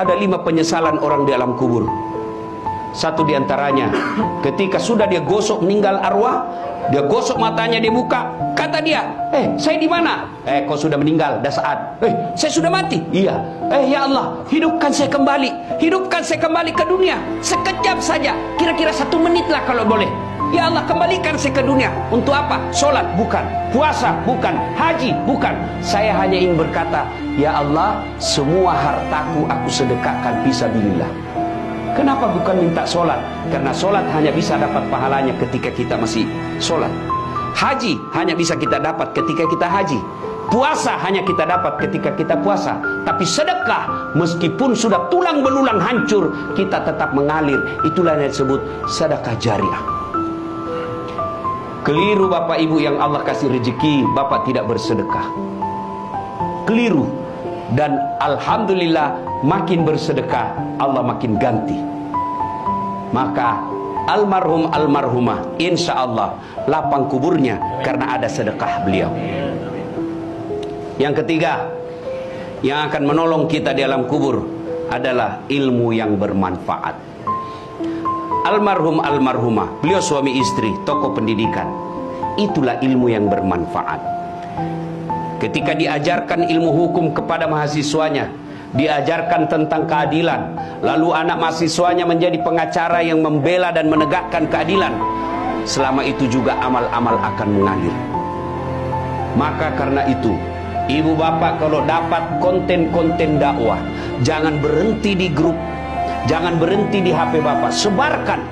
Ada 5 penyesalan orang di alam kubur. Satu diantaranya, ketika sudah dia gosok meninggal arwah, dia gosok matanya, dia buka, kata dia, saya di mana? Kau sudah meninggal, dah saat. Saya sudah mati. Iya. Ya Allah, hidupkan saya kembali ke dunia, sekejap saja, kira-kira 1 menit lah kalau boleh. Ya Allah, kembalikan saya ke dunia. Untuk apa? Sholat? Bukan. Puasa? Bukan. Haji? Bukan. Saya hanya ingin berkata, ya Allah, semua hartaku aku sedekahkan fisabilillah. Kenapa bukan minta sholat? Karena sholat hanya bisa dapat pahalanya ketika kita masih sholat. Haji hanya bisa kita dapat ketika kita haji. Puasa hanya kita dapat ketika kita puasa. Tapi sedekah, meskipun sudah tulang belulang hancur, kita tetap mengalir. Itulah yang disebut sedekah jariah. Keliru Bapak Ibu yang Allah kasih rezeki, Bapak tidak bersedekah. Keliru. Dan alhamdulillah, makin bersedekah, Allah makin ganti. Maka almarhum almarhumah, insya Allah lapang kuburnya karena ada sedekah beliau. Yang ketiga, yang akan menolong kita di alam kubur adalah ilmu yang bermanfaat. Almarhum almarhumah, beliau suami istri, tokoh pendidikan. Itulah ilmu yang bermanfaat. Ketika diajarkan ilmu hukum kepada mahasiswanya, diajarkan tentang keadilan, lalu anak mahasiswanya menjadi pengacara yang membela dan menegakkan keadilan, selama itu juga amal-amal akan mengalir. Maka karena itu, ibu bapak kalau dapat konten-konten dakwah, jangan berhenti di grup, jangan berhenti di HP bapak, sebarkan.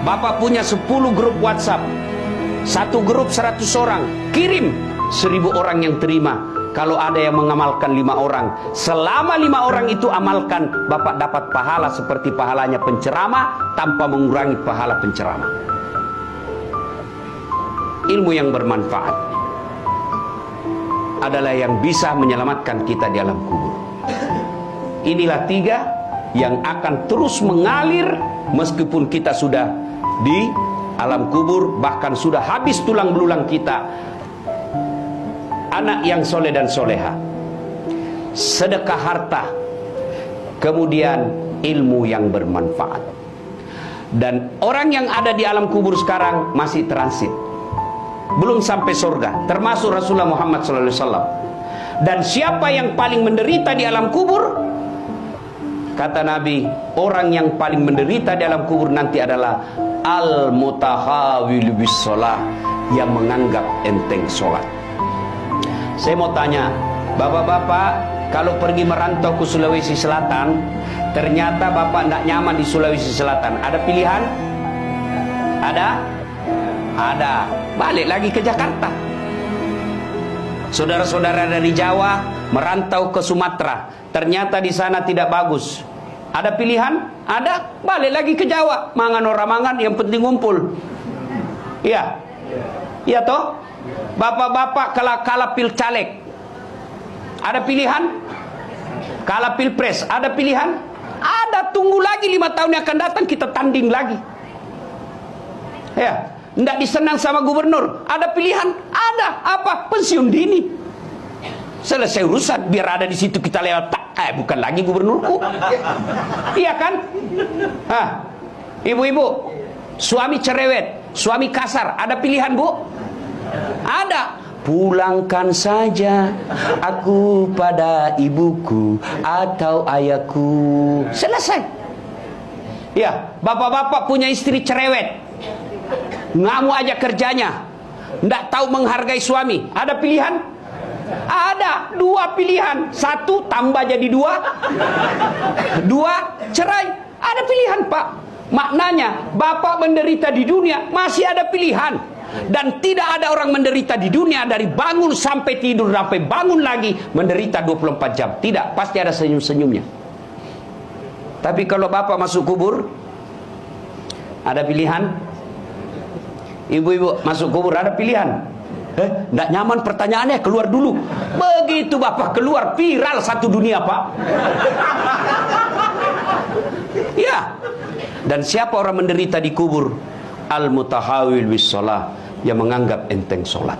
Bapak punya 10 grup WhatsApp, satu grup 100 orang, kirim, 1000 orang yang terima. Kalau ada yang mengamalkan 5 orang, selama 5 orang itu amalkan, Bapak dapat pahala seperti pahalanya penceramah tanpa mengurangi pahala penceramah. Ilmu yang bermanfaat adalah yang bisa menyelamatkan kita di alam kubur. Inilah 3 yang akan terus mengalir meskipun kita sudah di alam kubur, bahkan sudah habis tulang belulang kita. Anak yang soleh dan soleha, sedekah harta, kemudian ilmu yang bermanfaat. Dan orang yang ada di alam kubur sekarang masih transit, belum sampai surga, termasuk Rasulullah Muhammad SAW. Dan siapa yang paling menderita di alam kubur? Kata Nabi, orang yang paling menderita di alam kubur nanti adalah al-mutahawil bis sholah, yang menganggap enteng sholat. Saya mau tanya, bapak-bapak, kalau pergi merantau ke Sulawesi Selatan, ternyata bapak tidak nyaman di Sulawesi Selatan, ada pilihan? Ada? Ada. Balik lagi ke Jakarta. Saudara-saudara dari Jawa merantau ke Sumatera, ternyata di sana tidak bagus. Ada pilihan? Ada. Balik lagi ke Jawa. Mangan orang mangan, yang penting ngumpul. Iya. Iya toh? Bapak-bapak kalah pil caleg, ada pilihan? Kalah pilpres, ada pilihan? Ada. Tunggu lagi 5 tahun yang akan datang, kita tanding lagi. Ya, tidak disenang sama gubernur, ada pilihan? Ada. Apa? Pensiun dini. Selesai urusan, biar ada di situ kita lewat. Bukan lagi gubernurku. Iya kan? Ibu-ibu, suami cerewet, suami kasar, ada pilihan bu? Ada. Pulangkan saja aku pada ibuku atau ayahku. Selesai. Ya, bapak-bapak punya istri cerewet, ngamuk aja kerjanya, nggak tahu menghargai suami. Ada pilihan? Ada. 2 pilihan. 1 tambah jadi 2, 2 cerai. Ada pilihan pak. Maknanya bapak menderita di dunia masih ada pilihan. Dan tidak ada orang menderita di dunia dari bangun sampai tidur sampai bangun lagi menderita 24 jam. Tidak, pasti ada senyum-senyumnya. Tapi kalau bapak masuk kubur, ada pilihan? Ibu-ibu masuk kubur, ada pilihan? Nggak nyaman pertanyaannya, keluar dulu. Begitu bapak keluar, viral satu dunia pak. Ya. Dan siapa orang menderita di kubur? Al-mutahawil bis sholah, yang menganggap enteng sholat.